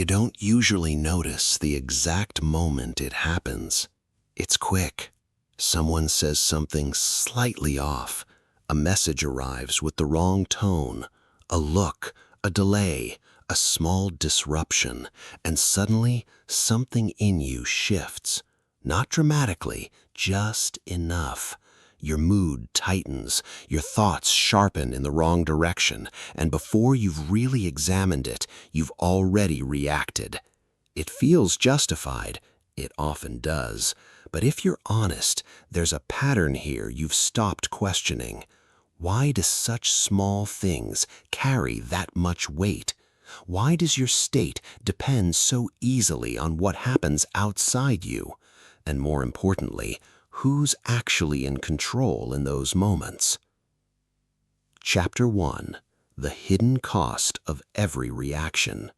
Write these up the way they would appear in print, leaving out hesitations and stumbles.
You don't usually notice the exact moment it happens. It's quick. Someone says something slightly off. A message arrives with the wrong tone. A look, a delay, a small disruption, and suddenly something in you shifts. Not dramatically, just enough. Your mood tightens, your thoughts sharpen in the wrong direction, and before you've really examined it, you've already reacted. It feels justified. It often does. But if you're honest, there's a pattern here you've stopped questioning. Why do such small things carry that much weight? Why does your state depend so easily on what happens outside you? And more importantly, who's actually in control in those moments? Chapter 1. The Hidden Cost of Every Reaction.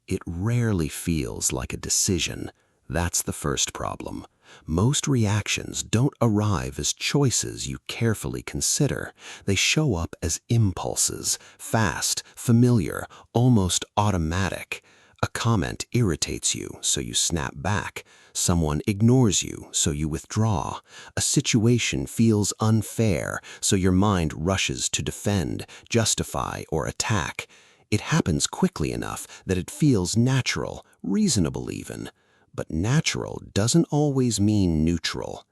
It rarely feels like a decision. That's the first problem. Most reactions don't arrive as choices you carefully consider. They show up as impulses, fast, familiar, almost automatic. A comment irritates you, so you snap back. Someone ignores you, so you withdraw. A situation feels unfair, so your mind rushes to defend, justify, or attack. It happens quickly enough that it feels natural, reasonable even. But natural doesn't always mean neutral.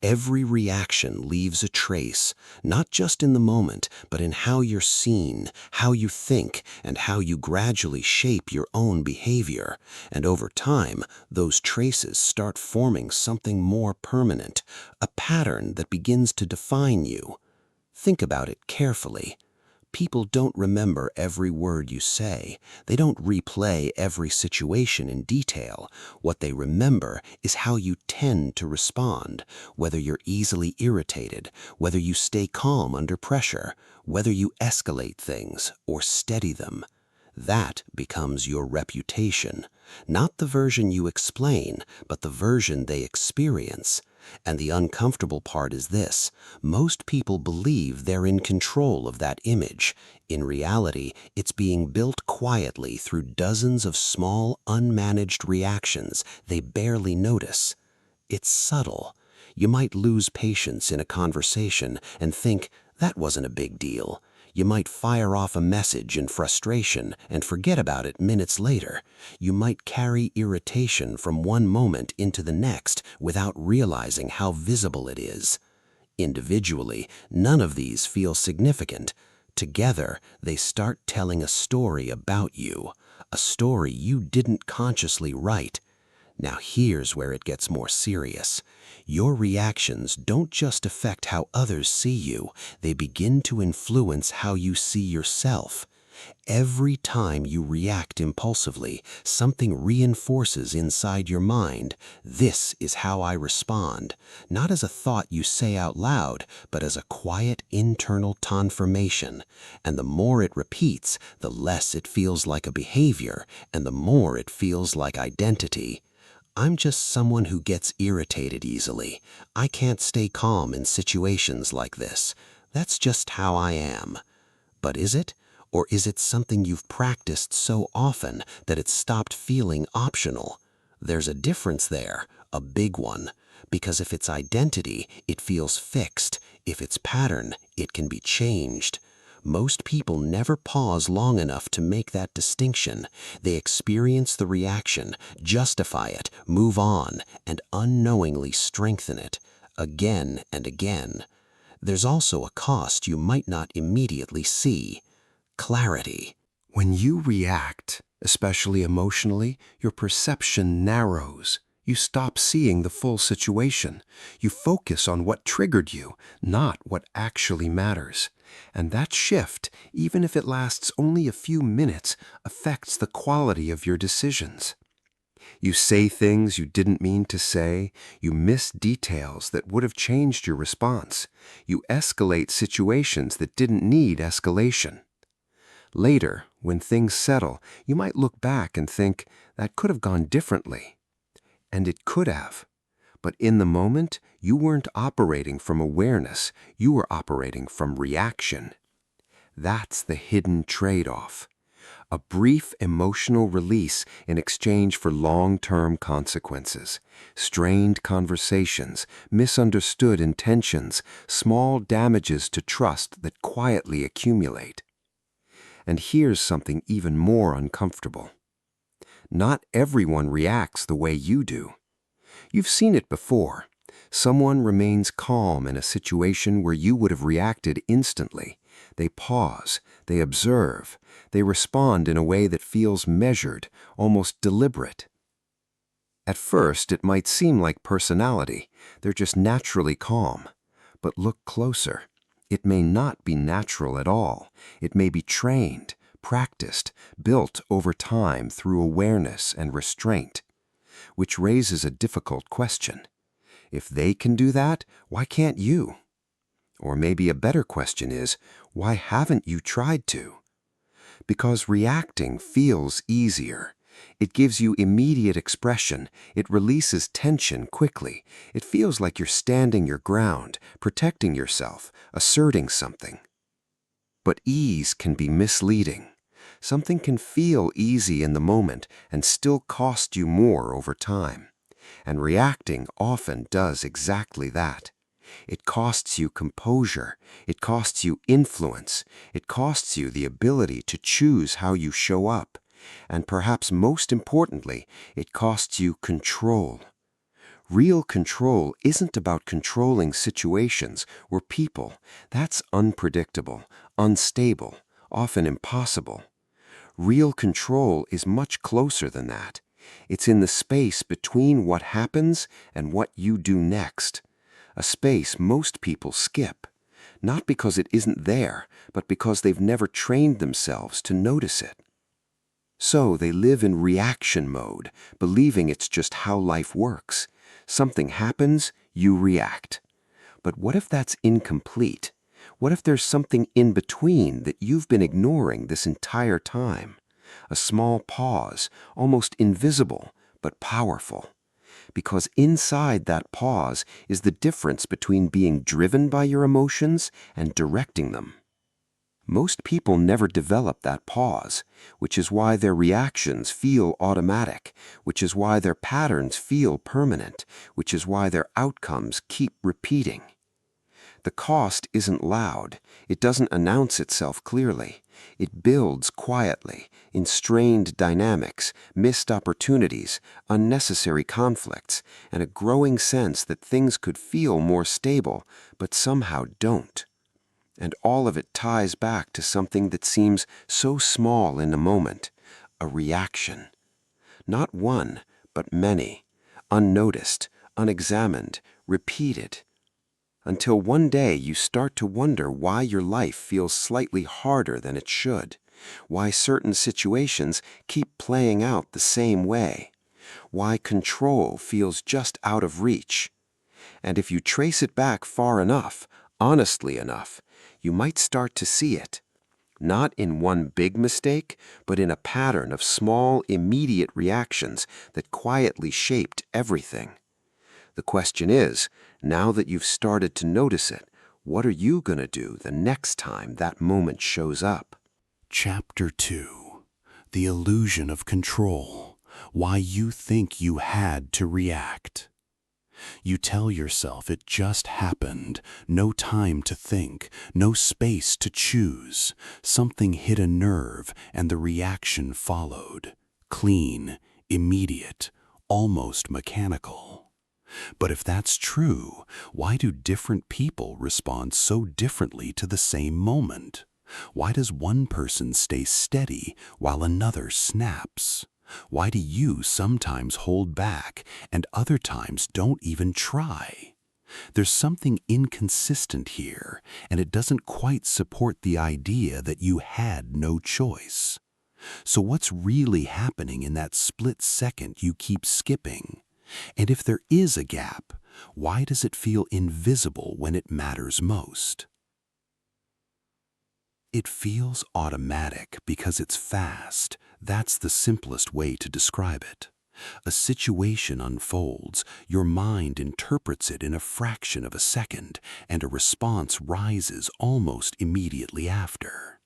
Every reaction leaves a trace, not just in the moment, but in how you're seen, how you think, and how you gradually shape your own behavior. And over time, those traces start forming something more permanent, a pattern that begins to define you. Think about it carefully. People don't remember every word you say. They don't replay every situation in detail. What they remember is how you tend to respond, whether you're easily irritated, whether you stay calm under pressure, whether you escalate things or steady them. That becomes your reputation, not the version you explain, but the version they experience. And the uncomfortable part is this: most people believe they're in control of that image. In reality, it's being built quietly through dozens of small, unmanaged reactions they barely notice. It's subtle. You might lose patience in a conversation and think, that wasn't a big deal. You might fire off a message in frustration and forget about it minutes later. You might carry irritation from one moment into the next without realizing how visible it is. Individually, none of these feel significant. Together, they start telling a story about you, a story you didn't consciously write. Now here's where it gets more serious. Your reactions don't just affect how others see you, they begin to influence how you see yourself. Every time you react impulsively, something reinforces inside your mind. This is how I respond, not as a thought you say out loud, but as a quiet internal confirmation. And the more it repeats, the less it feels like a behavior, and the more it feels like identity. I'm just someone who gets irritated easily. I can't stay calm in situations like this. That's just how I am. But is it? Or is it something you've practiced so often that it's stopped feeling optional? There's a difference there, a big one. Because if it's identity, it feels fixed. If it's pattern, it can be changed. Most people never pause long enough to make that distinction. They experience the reaction, justify it, move on, and unknowingly strengthen it, again and again. There's also a cost you might not immediately see: clarity. When you react, especially emotionally, your perception narrows. You stop seeing the full situation. You focus on what triggered you, not what actually matters. And that shift, even if it lasts only a few minutes, affects the quality of your decisions. You say things you didn't mean to say. You miss details that would have changed your response. You escalate situations that didn't need escalation. Later, when things settle, you might look back and think, that could have gone differently. And it could have. But in the moment, you weren't operating from awareness. You were operating from reaction. That's the hidden trade-off. A brief emotional release in exchange for long-term consequences. Strained conversations, misunderstood intentions, small damages to trust that quietly accumulate. And here's something even more uncomfortable. Not everyone reacts the way you do. You've seen it before. Someone remains calm in a situation where you would have reacted instantly. They pause, they observe, they respond in a way that feels measured, almost deliberate. At first, it might seem like personality. They're just naturally calm. But look closer. It may not be natural at all. It may be trained, practiced, built over time through awareness and restraint. Which raises a difficult question. If they can do that, why can't you? Or maybe a better question is, why haven't you tried to? Because reacting feels easier. It gives you immediate expression. It releases tension quickly. It feels like you're standing your ground, protecting yourself, asserting something. But ease can be misleading. Something can feel easy in the moment and still cost you more over time. And reacting often does exactly that. It costs you composure. It costs you influence. It costs you the ability to choose how you show up. And perhaps most importantly, it costs you control. Real control isn't about controlling situations or people. That's unpredictable, unstable, often impossible. Real control is much closer than that. It's in the space between what happens and what you do next. A space most people skip, not because it isn't there, but because they've never trained themselves to notice it. So they live in reaction mode, believing it's just how life works. Something happens, you react. But what if that's incomplete? What if there's something in between that you've been ignoring this entire time? A small pause, almost invisible, but powerful. Because inside that pause is the difference between being driven by your emotions and directing them. Most people never develop that pause, which is why their reactions feel automatic, which is why their patterns feel permanent, which is why their outcomes keep repeating. The cost isn't loud. It doesn't announce itself clearly. It builds quietly, in strained dynamics, missed opportunities, unnecessary conflicts, and a growing sense that things could feel more stable, but somehow don't. And all of it ties back to something that seems so small in the moment, a reaction. Not one, but many, unnoticed, unexamined, repeated. Until one day you start to wonder why your life feels slightly harder than it should, why certain situations keep playing out the same way, why control feels just out of reach. And if you trace it back far enough, honestly enough, you might start to see it. Not in one big mistake, but in a pattern of small, immediate reactions that quietly shaped everything. The question is, now that you've started to notice it, what are you going to do the next time that moment shows up? Chapter 2. The Illusion of Control. Why you think you had to react. You tell yourself it just happened, no time to think, no space to choose. Something hit a nerve and the reaction followed. Clean, immediate, almost mechanical. But if that's true, why do different people respond so differently to the same moment? Why does one person stay steady while another snaps? Why do you sometimes hold back and other times don't even try? There's something inconsistent here, and it doesn't quite support the idea that you had no choice. So what's really happening in that split second you keep skipping? And if there is a gap, why does it feel invisible when it matters most? It feels automatic because it's fast. That's the simplest way to describe it. A situation unfolds, your mind interprets it in a fraction of a second, and a response rises almost immediately after.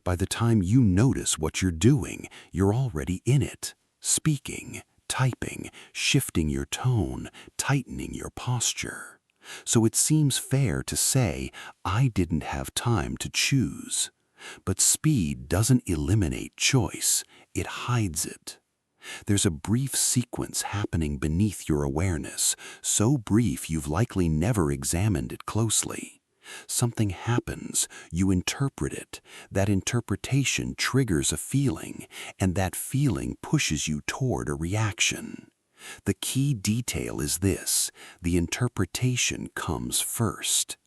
By the time you notice what you're doing, you're already in it, speaking, typing, shifting your tone, tightening your posture. So it seems fair to say, I didn't have time to choose. But speed doesn't eliminate choice, it hides it. There's a brief sequence happening beneath your awareness, so brief you've likely never examined it closely. Something happens, you interpret it, that interpretation triggers a feeling, and that feeling pushes you toward a reaction. The key detail is this: the interpretation comes first,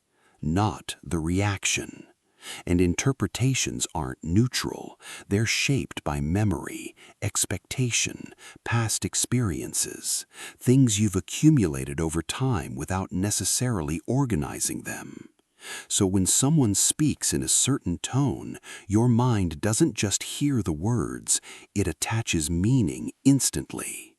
not the reaction. And interpretations aren't neutral. They're shaped by memory, expectation, past experiences, things you've accumulated over time without necessarily organizing them. So when someone speaks in a certain tone, your mind doesn't just hear the words, it attaches meaning instantly.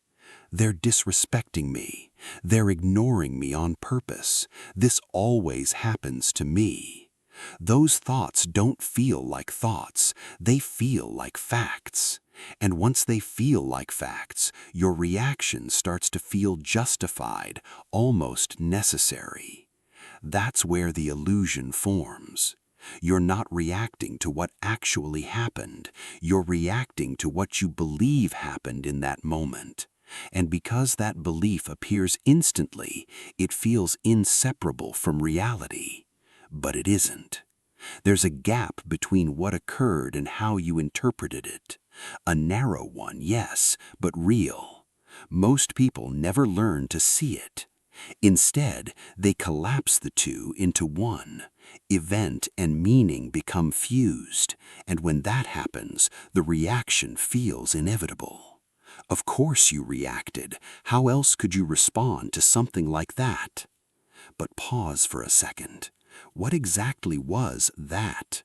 They're disrespecting me. They're ignoring me on purpose. This always happens to me. Those thoughts don't feel like thoughts, they feel like facts. And once they feel like facts, your reaction starts to feel justified, almost necessary. That's where the illusion forms. You're not reacting to what actually happened, you're reacting to what you believe happened in that moment. And because that belief appears instantly, it feels inseparable from reality. But it isn't. There's a gap between what occurred and how you interpreted it. A narrow one, yes, but real. Most people never learn to see it. Instead, they collapse the two into one. Event and meaning become fused, and when that happens, the reaction feels inevitable. Of course you reacted. How else could you respond to something like that? But pause for a second. What exactly was that?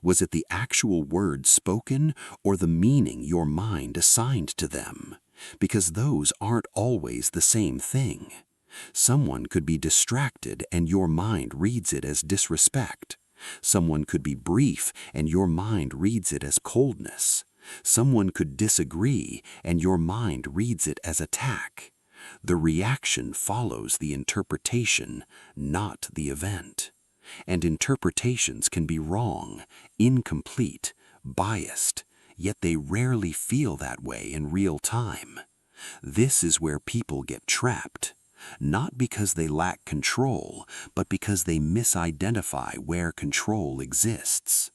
Was it the actual words spoken or the meaning your mind assigned to them? Because those aren't always the same thing. Someone could be distracted and your mind reads it as disrespect. Someone could be brief and your mind reads it as coldness. Someone could disagree and your mind reads it as attack. The reaction follows the interpretation, not the event. And interpretations can be wrong, incomplete, biased, yet they rarely feel that way in real time. This is where people get trapped, not because they lack control, but because they misidentify where control exists.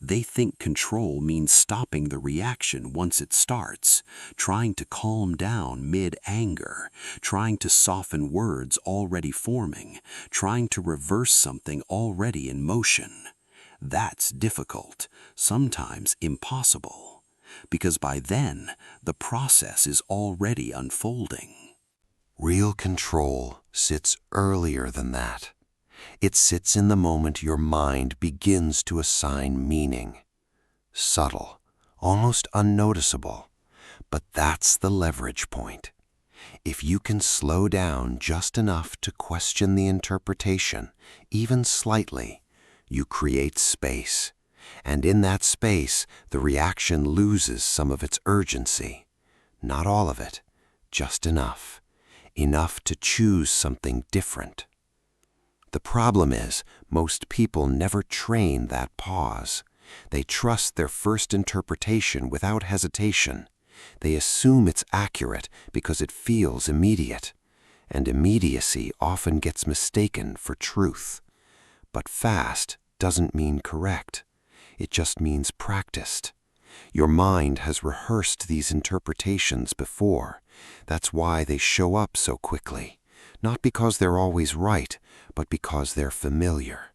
They think control means stopping the reaction once it starts, trying to calm down mid-anger, trying to soften words already forming, trying to reverse something already in motion. That's difficult, sometimes impossible, because by then, the process is already unfolding. Real control sits earlier than that. It sits in the moment your mind begins to assign meaning. Subtle, almost unnoticeable, but that's the leverage point. If you can slow down just enough to question the interpretation, even slightly, you create space. And in that space, the reaction loses some of its urgency. Not all of it, just enough. Enough to choose something different. The problem is, most people never train that pause. They trust their first interpretation without hesitation. They assume it's accurate because it feels immediate. And immediacy often gets mistaken for truth. But fast doesn't mean correct. It just means practiced. Your mind has rehearsed these interpretations before. That's why they show up so quickly. Not because they're always right, but because they're familiar.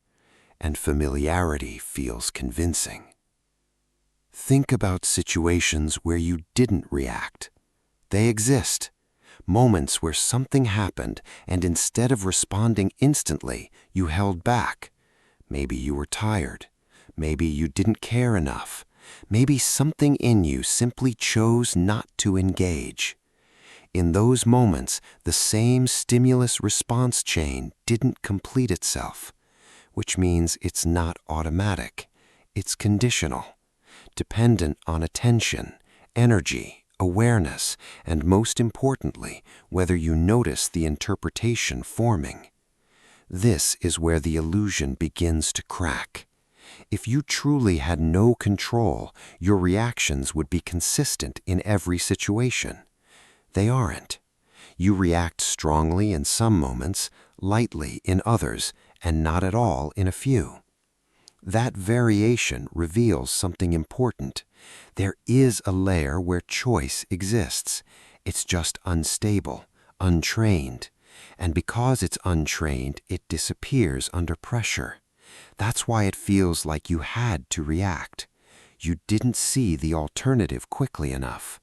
And familiarity feels convincing. Think about situations where you didn't react. They exist. Moments where something happened and instead of responding instantly, you held back. Maybe you were tired. Maybe you didn't care enough. Maybe something in you simply chose not to engage. In those moments, the same stimulus-response chain didn't complete itself, which means it's not automatic. It's conditional. dependent on attention, energy, awareness, and most importantly, whether you notice the interpretation forming. This is where the illusion begins to crack. If you truly had no control, your reactions would be consistent in every situation. They aren't. You react strongly in some moments, lightly in others, and not at all in a few. That variation reveals something important. There is a layer where choice exists. It's just unstable, untrained. And because it's untrained, it disappears under pressure. That's why it feels like you had to react. You didn't see the alternative quickly enough.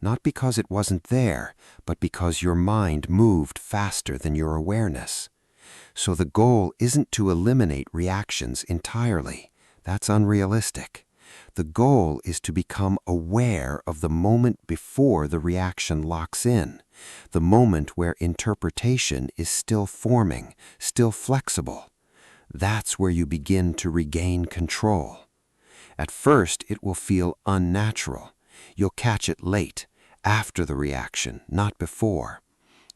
Not because it wasn't there, but because your mind moved faster than your awareness. So the goal isn't to eliminate reactions entirely. That's unrealistic. The goal is to become aware of the moment before the reaction locks in, the moment where interpretation is still forming, still flexible. That's where you begin to regain control. At first, it will feel unnatural. You'll catch it late, after the reaction, not before.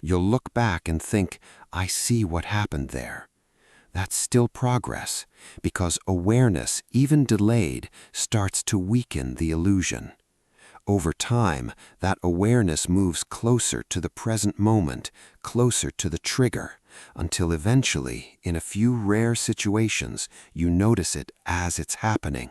You'll look back and think, I see what happened there. That's still progress, because awareness, even delayed, starts to weaken the illusion. Over time, that awareness moves closer to the present moment, closer to the trigger, until eventually, in a few rare situations, you notice it as it's happening.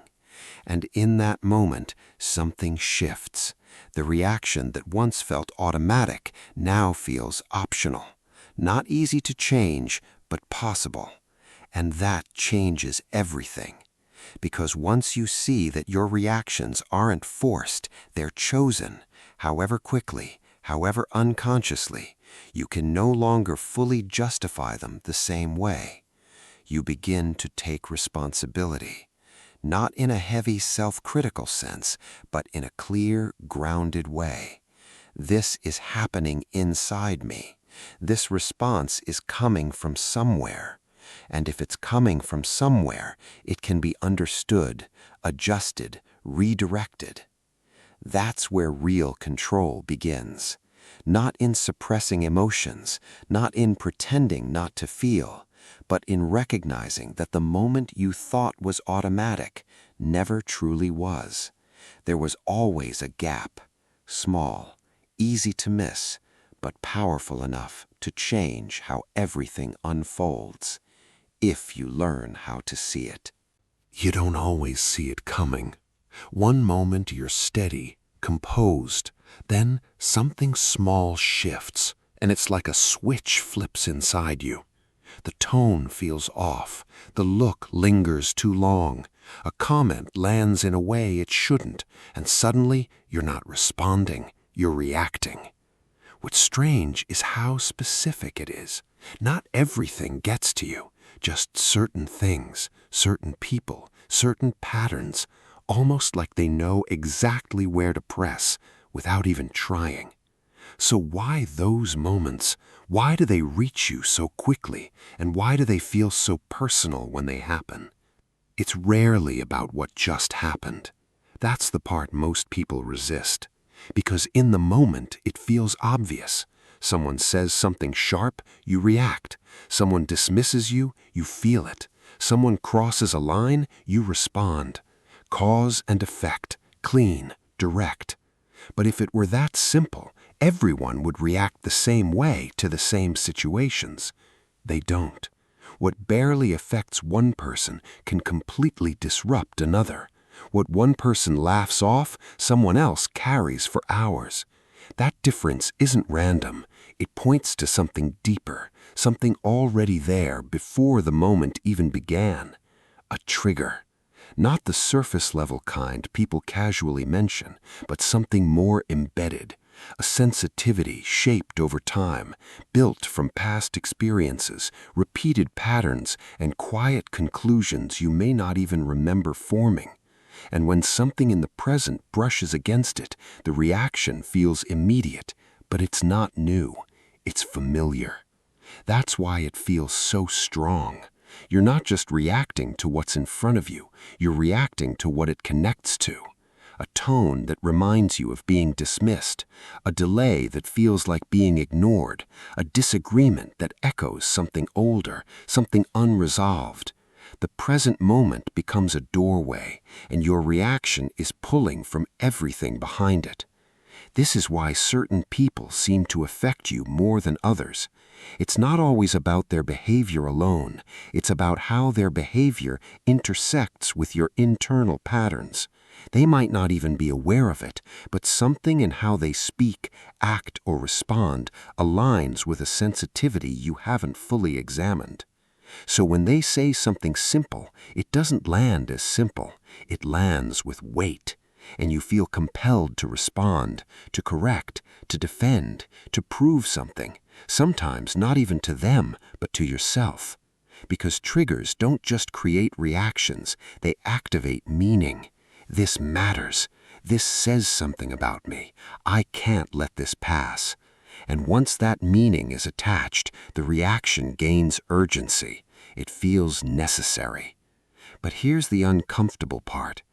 And in that moment, something shifts. The reaction that once felt automatic now feels optional. Not easy to change, but possible. And that changes everything. Because once you see that your reactions aren't forced, they're chosen, however quickly, however unconsciously, you can no longer fully justify them the same way. You begin to take responsibility. Not in a heavy self-critical sense, but in a clear, grounded way. This is happening inside me. This response is coming from somewhere. And if it's coming from somewhere, it can be understood, adjusted, redirected. That's where real control begins. Not in suppressing emotions, not in pretending not to feel, but in recognizing that the moment you thought was automatic never truly was. There was always a gap, small, easy to miss, but powerful enough to change how everything unfolds, if you learn how to see it. You don't always see it coming. One moment you're steady, composed, then something small shifts, and it's like a switch flips inside you. The tone feels off, the look lingers too long, a comment lands in a way it shouldn't, and suddenly you're not responding, you're reacting. What's strange is how specific it is. Not everything gets to you, just certain things, certain people, certain patterns, almost like they know exactly where to press without even trying. So why those moments? Why do they reach you so quickly, and why do they feel so personal when they happen? It's rarely about what just happened. That's the part most people resist. Because in the moment, it feels obvious. Someone says something sharp, you react. Someone dismisses you, you feel it. Someone crosses a line, you respond. Cause and effect, clean, direct. But if it were that simple, everyone would react the same way to the same situations. They don't. What barely affects one person can completely disrupt another. What one person laughs off, someone else carries for hours. That difference isn't random. It points to something deeper, something already there before the moment even began. A trigger. Not the surface-level kind people casually mention, but something more embedded. A sensitivity shaped over time, built from past experiences, repeated patterns, and quiet conclusions you may not even remember forming. And when something in the present brushes against it, the reaction feels immediate, but it's not new. It's familiar. That's why it feels so strong. You're not just reacting to what's in front of you, you're reacting to what it connects to. a tone that reminds you of being dismissed, a delay that feels like being ignored, a disagreement that echoes something older, something unresolved. The present moment becomes a doorway, and your reaction is pulling from everything behind it. This is why certain people seem to affect you more than others. It's not always about their behavior alone. It's about how their behavior intersects with your internal patterns. They might not even be aware of it, but something in how they speak, act, or respond aligns with a sensitivity you haven't fully examined. So when they say something simple, it doesn't land as simple. It lands with weight. And you feel compelled to respond, to correct, to defend, to prove something, sometimes not even to them, but to yourself. Because triggers don't just create reactions, they activate meaning. This matters. This says something about me. I can't let this pass. And once that meaning is attached, the reaction gains urgency. It feels necessary. But here's the uncomfortable part.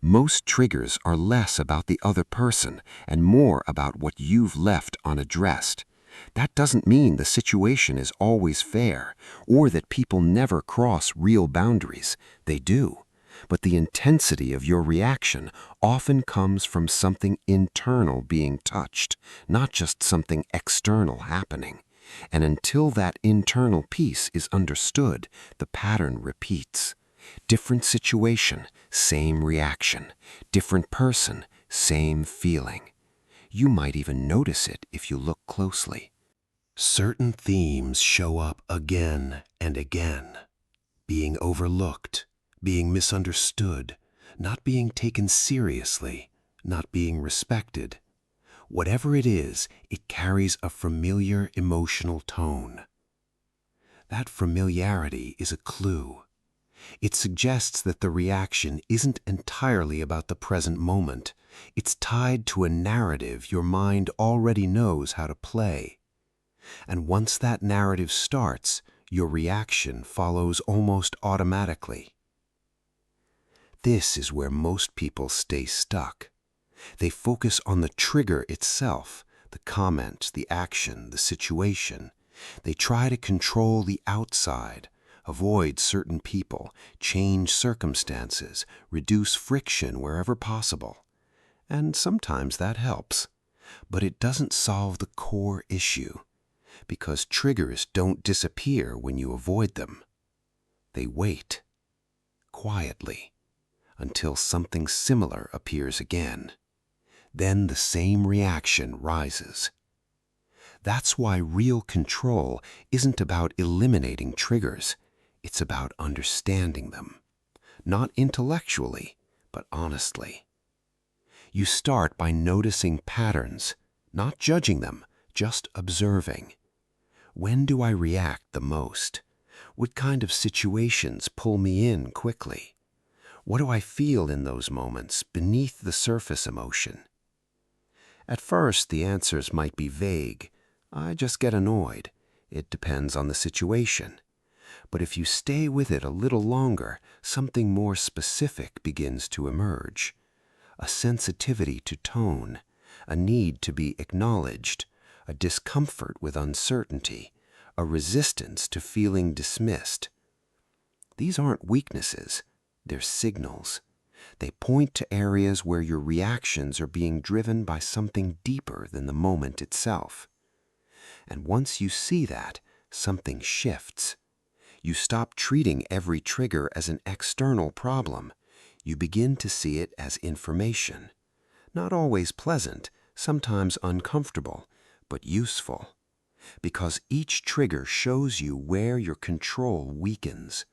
Most triggers are less about the other person and more about what you've left unaddressed. That doesn't mean the situation is always fair or that people never cross real boundaries. They do. But the intensity of your reaction often comes from something internal being touched, not just something external happening. And until that internal piece is understood, the pattern repeats. Different situation, same reaction. Different person, same feeling. You might even notice it if you look closely. Certain themes show up again and again. Being overlooked, being misunderstood, not being taken seriously, not being respected. Whatever it is, it carries a familiar emotional tone. That familiarity is a clue. It suggests that the reaction isn't entirely about the present moment. It's tied to a narrative your mind already knows how to play. And once that narrative starts, your reaction follows almost automatically. This is where most people stay stuck. They focus on the trigger itself, the comment, the action, the situation. They try to control the outside, avoid certain people, change circumstances, reduce friction wherever possible. And sometimes that helps. But it doesn't solve the core issue, because triggers don't disappear when you avoid them. They wait, quietly, until something similar appears again. Then the same reaction rises. That's why real control isn't about eliminating triggers. It's about understanding them. Not intellectually, but honestly. You start by noticing patterns, not judging them, just observing. When do I react the most? What kind of situations pull me in quickly? What do I feel in those moments beneath the surface emotion? At first, the answers might be vague. I just get annoyed. It depends on the situation. But if you stay with it a little longer, something more specific begins to emerge. A sensitivity to tone, a need to be acknowledged, a discomfort with uncertainty, a resistance to feeling dismissed. These aren't weaknesses, they're signals. They point to areas where your reactions are being driven by something deeper than the moment itself. And once you see that, something shifts. You stop treating every trigger as an external problem. You begin to see it as information. Not always pleasant, sometimes uncomfortable, but useful. Because each trigger shows you where your control weakens.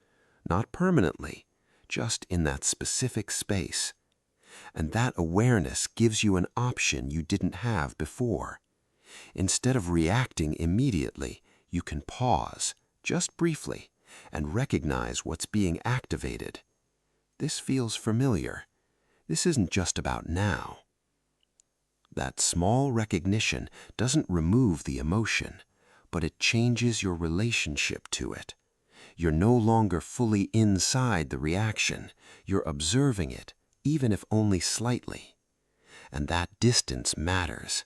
Not permanently, just in that specific space. And that awareness gives you an option you didn't have before. Instead of reacting immediately, you can pause, just briefly, and recognize what's being activated. This feels familiar. This isn't just about now. That small recognition doesn't remove the emotion, but it changes your relationship to it. You're no longer fully inside the reaction. You're observing it, even if only slightly. And that distance matters,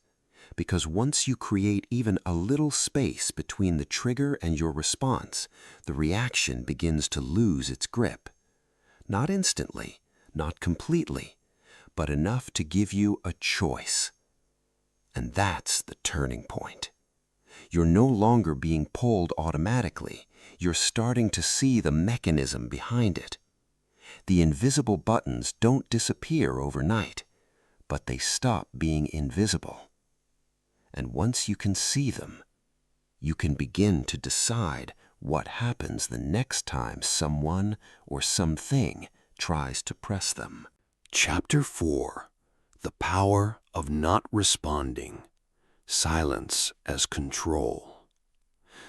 because once you create even a little space between the trigger and your response, the reaction begins to lose its grip. Not instantly, not completely, but enough to give you a choice. And that's the turning point. You're no longer being pulled automatically. You're starting to see the mechanism behind it. The invisible buttons don't disappear overnight, but they stop being invisible. And once you can see them, you can begin to decide what happens the next time someone or something tries to press them. Chapter 4. The Power of Not Responding. Silence as Control.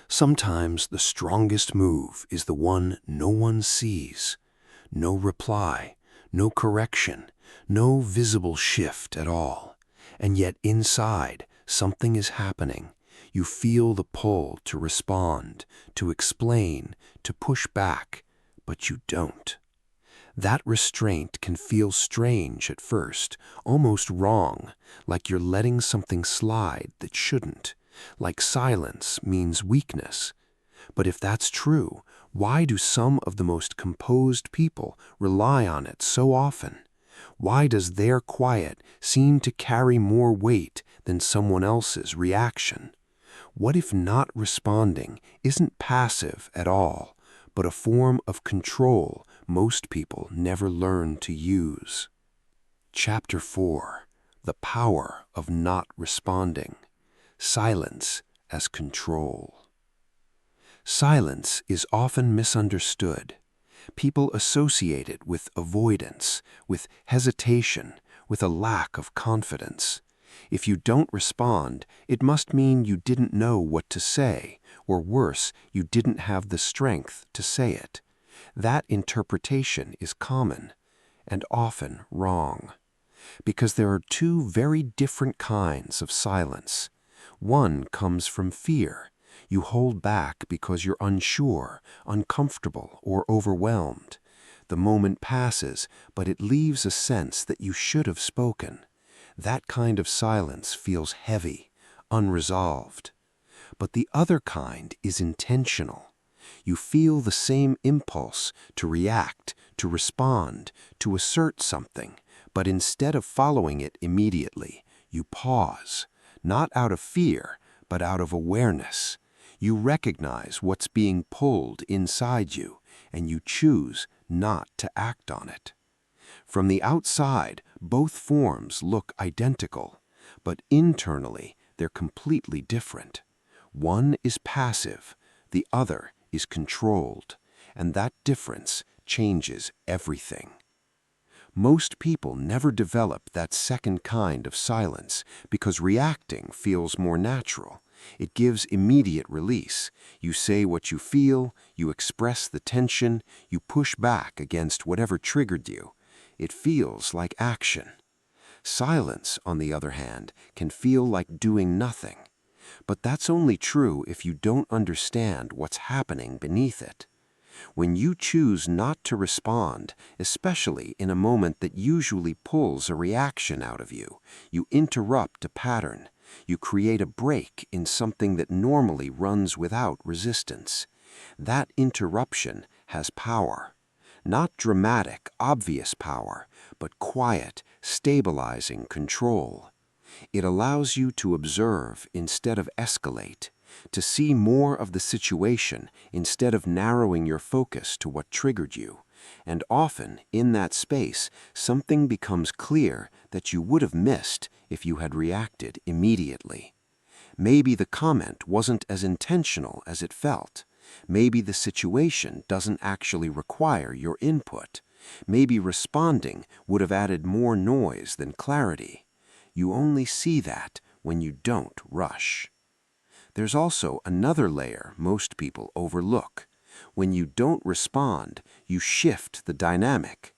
Sometimes the strongest move is the one no one sees. No reply, no correction, no visible shift at all. And yet inside, something is happening. You feel the pull to respond, to explain, to push back, but you don't. That restraint can feel strange at first, almost wrong, like you're letting something slide that shouldn't, like silence means weakness. But if that's true, why do some of the most composed people rely on it so often? Why does their quiet seem to carry more weight than someone else's reaction? What if not responding isn't passive at all, but a form of control most people never learn to use? Chapter 4. The Power of Not Responding. Silence as Control. Silence is often misunderstood. People associate it with avoidance, with hesitation, with a lack of confidence. If you don't respond, it must mean you didn't know what to say, or worse, you didn't have the strength to say it. That interpretation is common, and often wrong, because there are two very different kinds of silence. One comes from fear. You hold back because you're unsure, uncomfortable, or overwhelmed. The moment passes, but it leaves a sense that you should have spoken. That kind of silence feels heavy, unresolved. But the other kind is intentional. You feel the same impulse to react, to respond, to assert something, but instead of following it immediately, you pause, not out of fear, but out of awareness. You recognize what's being pulled inside you, and you choose not to act on it. From the outside, both forms look identical, but internally they're completely different. One is passive, the other is controlled, and that difference changes everything. Most people never develop that second kind of silence because reacting feels more natural. It gives immediate release. You say what you feel, you express the tension, you push back against whatever triggered you. It feels like action. Silence, on the other hand, can feel like doing nothing. But that's only true if you don't understand what's happening beneath it. When you choose not to respond, especially in a moment that usually pulls a reaction out of you, you interrupt a pattern. You create a break in something that normally runs without resistance. That interruption has power. Not dramatic, obvious power, but quiet, stabilizing control. It allows you to observe instead of escalate, to see more of the situation instead of narrowing your focus to what triggered you. And often, in that space, something becomes clear that you would have missed if you had reacted immediately. Maybe the comment wasn't as intentional as it felt. Maybe the situation doesn't actually require your input. Maybe responding would have added more noise than clarity. You only see that when you don't rush. There's also another layer most people overlook. When you don't respond, you shift the dynamic.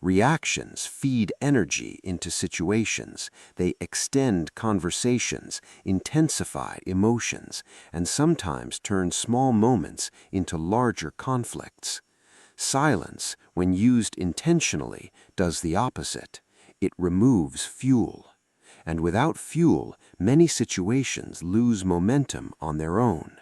Reactions feed energy into situations. They extend conversations, intensify emotions, and sometimes turn small moments into larger conflicts. Silence, when used intentionally, does the opposite. It removes fuel. And without fuel, many situations lose momentum on their own.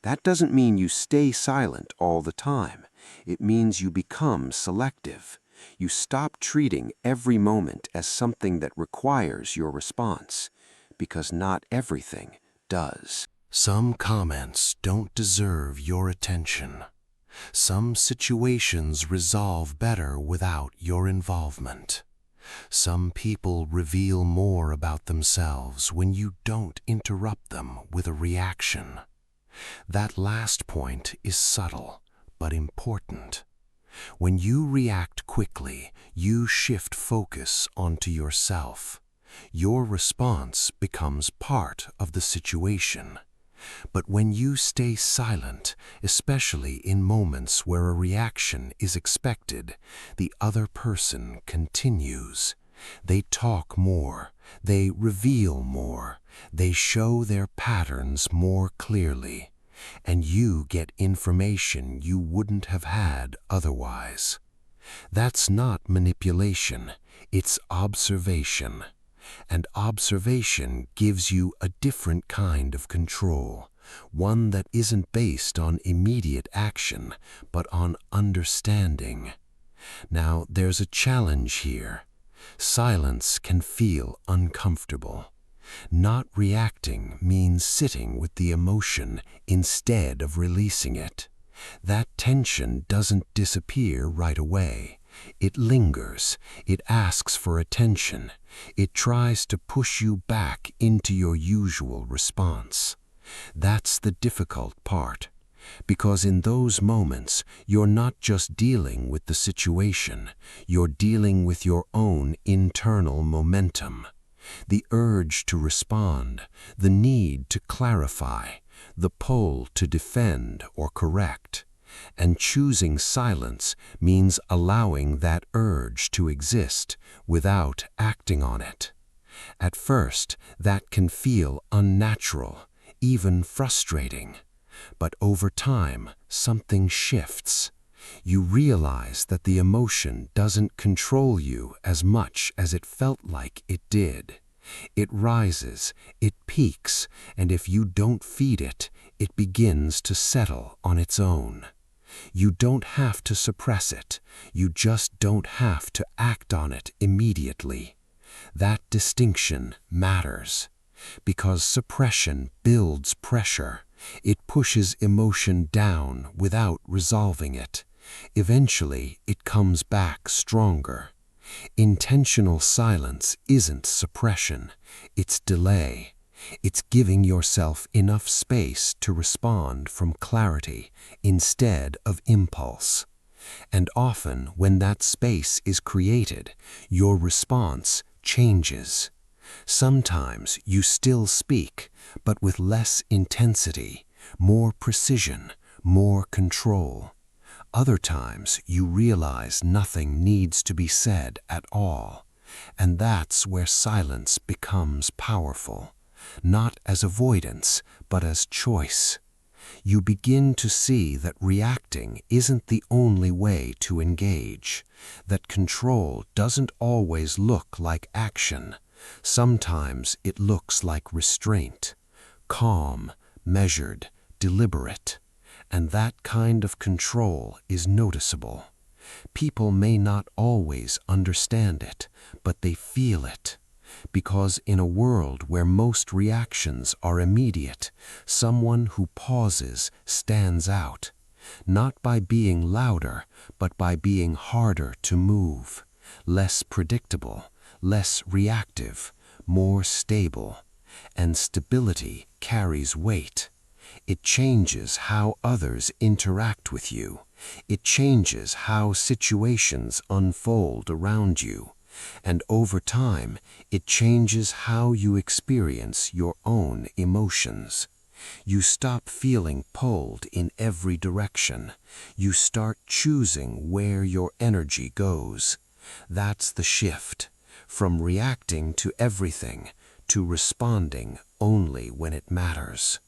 That doesn't mean you stay silent all the time. It means you become selective. You stop treating every moment as something that requires your response, because not everything does. Some comments don't deserve your attention. Some situations resolve better without your involvement. Some people reveal more about themselves when you don't interrupt them with a reaction. That last point is subtle, but important. When you react quickly, you shift focus onto yourself. Your response becomes part of the situation. But when you stay silent, especially in moments where a reaction is expected, the other person continues. They talk more, they reveal more, they show their patterns more clearly, and you get information you wouldn't have had otherwise. That's not manipulation, it's observation. And observation gives you a different kind of control, one that isn't based on immediate action, but on understanding. Now, there's a challenge here. Silence can feel uncomfortable. Not reacting means sitting with the emotion instead of releasing it. That tension doesn't disappear right away. It lingers, it asks for attention, it tries to push you back into your usual response. That's the difficult part, because in those moments you're not just dealing with the situation, you're dealing with your own internal momentum. The urge to respond, the need to clarify, the pull to defend or correct. And choosing silence means allowing that urge to exist without acting on it. At first, that can feel unnatural, even frustrating. But over time, something shifts. You realize that the emotion doesn't control you as much as it felt like it did. It rises, it peaks, and if you don't feed it, it begins to settle on its own. You don't have to suppress it, you just don't have to act on it immediately. That distinction matters, because suppression builds pressure. It pushes emotion down without resolving it. Eventually, it comes back stronger. Intentional silence isn't suppression, it's delay. It's giving yourself enough space to respond from clarity instead of impulse. And often, when that space is created, your response changes. Sometimes you still speak, but with less intensity, more precision, more control. Other times you realize nothing needs to be said at all, and that's where silence becomes powerful. Not as avoidance, but as choice. You begin to see that reacting isn't the only way to engage, that control doesn't always look like action. Sometimes it looks like restraint, calm, measured, deliberate, and that kind of control is noticeable. People may not always understand it, but they feel it. Because in a world where most reactions are immediate, someone who pauses stands out, not by being louder, but by being harder to move, less predictable, less reactive, more stable. And stability carries weight. It changes how others interact with you. It changes how situations unfold around you. And over time, it changes how you experience your own emotions. You stop feeling pulled in every direction. You start choosing where your energy goes. That's the shift, from reacting to everything to responding only when it matters.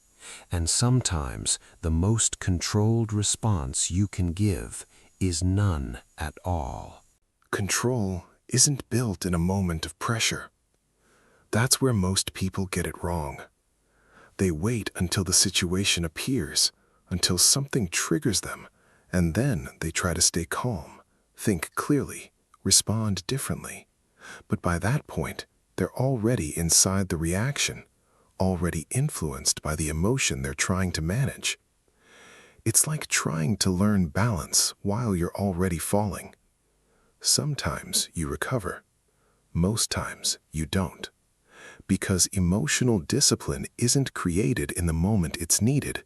And sometimes the most controlled response you can give is none at all. Control isn't built in a moment of pressure, That's where most people get it wrong. They wait until the situation appears, until something triggers them, and then they try to stay calm, think clearly, respond differently. But by that point, they're already inside the reaction, already influenced by the emotion they're trying to manage. It's like trying to learn balance while you're already falling. Sometimes you recover. Most times you don't. Because emotional discipline isn't created in the moment it's needed.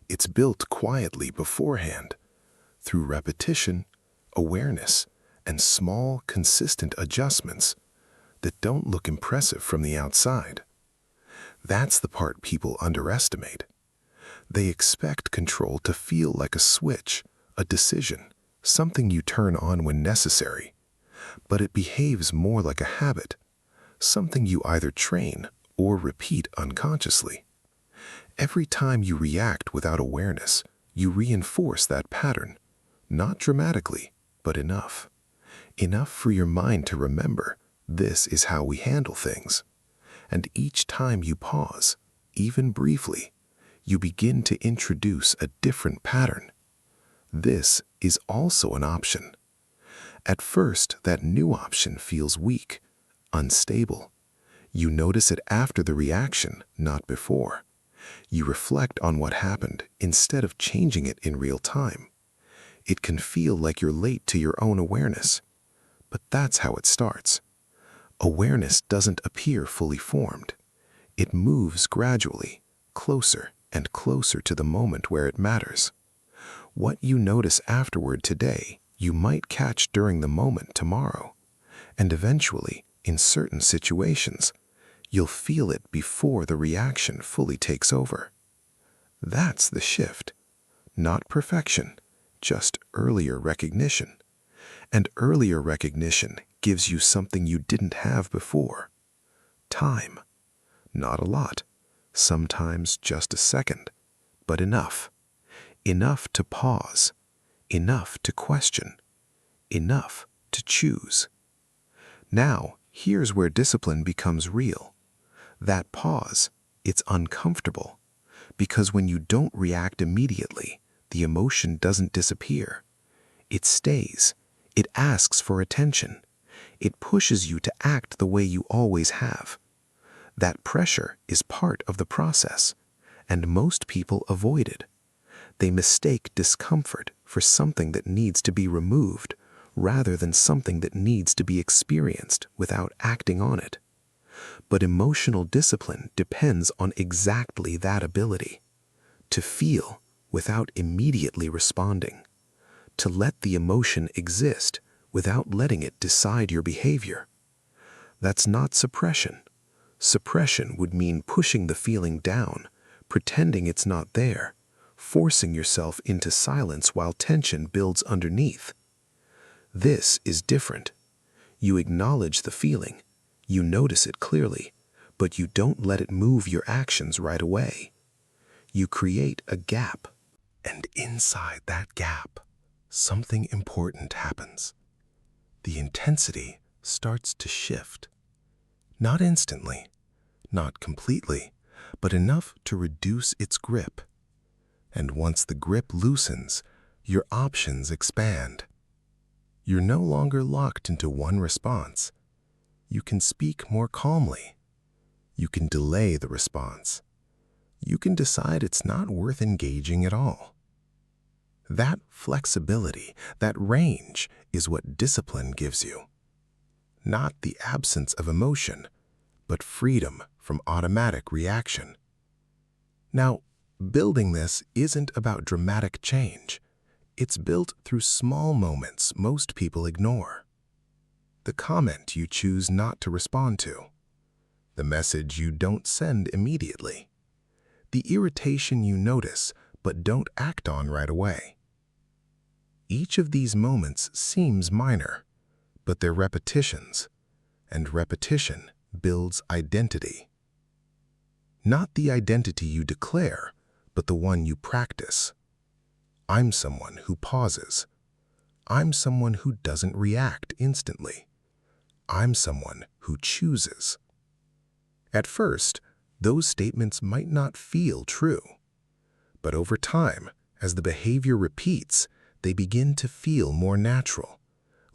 It's built quietly beforehand, through repetition, awareness, and small, consistent adjustments that don't look impressive from the outside. That's the part people underestimate. They expect control to feel like a switch, a decision, something you turn on when necessary. But it behaves more like a habit, something you either train or repeat unconsciously. Every time you react without awareness, you reinforce that pattern, not dramatically, but enough. Enough for your mind to remember this is how we handle things. And each time you pause, even briefly, you begin to introduce a different pattern. This is also an option. At first, that new option feels weak, unstable. You notice it after the reaction, not before. You reflect on what happened instead of changing it in real time. It can feel like you're late to your own awareness. But that's how it starts. Awareness doesn't appear fully formed. It moves gradually, closer and closer to the moment where it matters. What you notice afterward today, you might catch during the moment tomorrow. And eventually, in certain situations, you'll feel it before the reaction fully takes over. That's the shift. Not perfection, just earlier recognition. And earlier recognition gives you something you didn't have before. Time. Not a lot. Sometimes just a second. But enough. Enough to pause. Enough to question. Enough to choose. Now, here's where discipline becomes real. That pause, it's uncomfortable. Because when you don't react immediately, the emotion doesn't disappear. It stays. It asks for attention. It pushes you to act the way you always have. That pressure is part of the process, and most people avoid it. They mistake discomfort for something that needs to be removed, rather than something that needs to be experienced without acting on it. But emotional discipline depends on exactly that ability. To feel without immediately responding. To let the emotion exist without letting it decide your behavior. That's not suppression. Suppression would mean pushing the feeling down, pretending it's not there, forcing yourself into silence while tension builds underneath. This is different. You acknowledge the feeling, you notice it clearly, but you don't let it move your actions right away. You create a gap, and inside that gap, something important happens. The intensity starts to shift. Not instantly, not completely, but enough to reduce its grip. And once the grip loosens, your options expand. You're no longer locked into one response. You can speak more calmly. You can delay the response. You can decide it's not worth engaging at all. That flexibility, that range, is what discipline gives you. Not the absence of emotion, but freedom from automatic reaction. Now, building this isn't about dramatic change. It's built through small moments most people ignore. The comment you choose not to respond to. The message you don't send immediately. The irritation you notice but don't act on right away. Each of these moments seems minor, but they're repetitions, and repetition builds identity. Not the identity you declare, but the one you practice. I'm someone who pauses. I'm someone who doesn't react instantly. I'm someone who chooses. At first, those statements might not feel true. But over time, as the behavior repeats, they begin to feel more natural,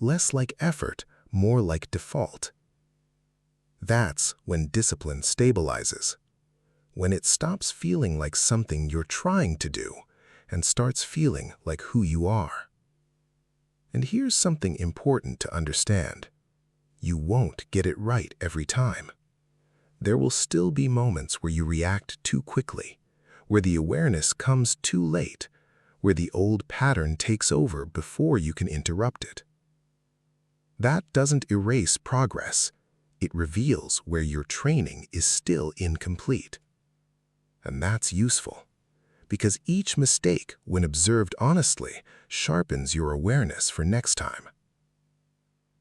less like effort, more like default. That's when discipline stabilizes, when it stops feeling like something you're trying to do and starts feeling like who you are. And here's something important to understand. You won't get it right every time. There will still be moments where you react too quickly, where the awareness comes too late, where the old pattern takes over before you can interrupt it. That doesn't erase progress. It reveals where your training is still incomplete. And that's useful, because each mistake, when observed honestly, sharpens your awareness for next time.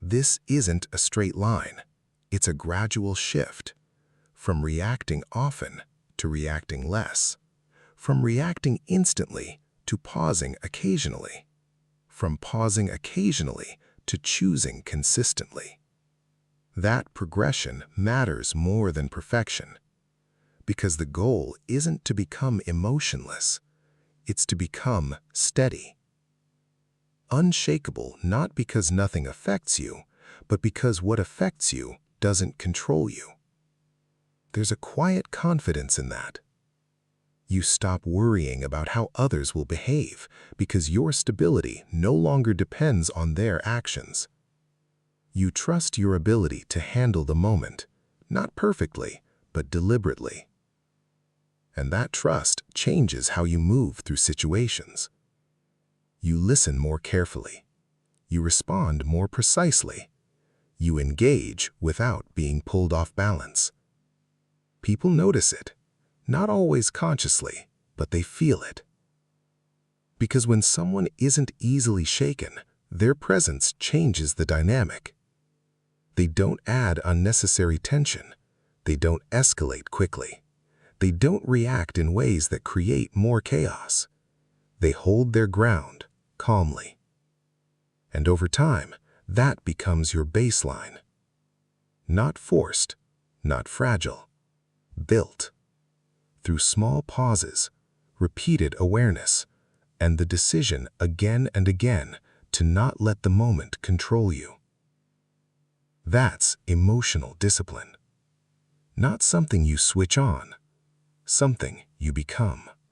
This isn't a straight line. It's a gradual shift, from reacting often to reacting less, from reacting instantly to pausing occasionally, from pausing occasionally to choosing consistently. That progression matters more than perfection, because the goal isn't to become emotionless, it's to become steady. Unshakable not because nothing affects you, but because what affects you doesn't control you. There's a quiet confidence in that. You stop worrying about how others will behave because your stability no longer depends on their actions. You trust your ability to handle the moment, not perfectly, but deliberately. And that trust changes how you move through situations. You listen more carefully. You respond more precisely. You engage without being pulled off balance. People notice it, not always consciously, but they feel it. Because when someone isn't easily shaken, their presence changes the dynamic. They don't add unnecessary tension. They don't escalate quickly. They don't react in ways that create more chaos. They hold their ground calmly. And over time, that becomes your baseline. Not forced, not fragile, built. Through small pauses, repeated awareness, and the decision again and again to not let the moment control you. That's emotional discipline. Not something you switch on, something you become.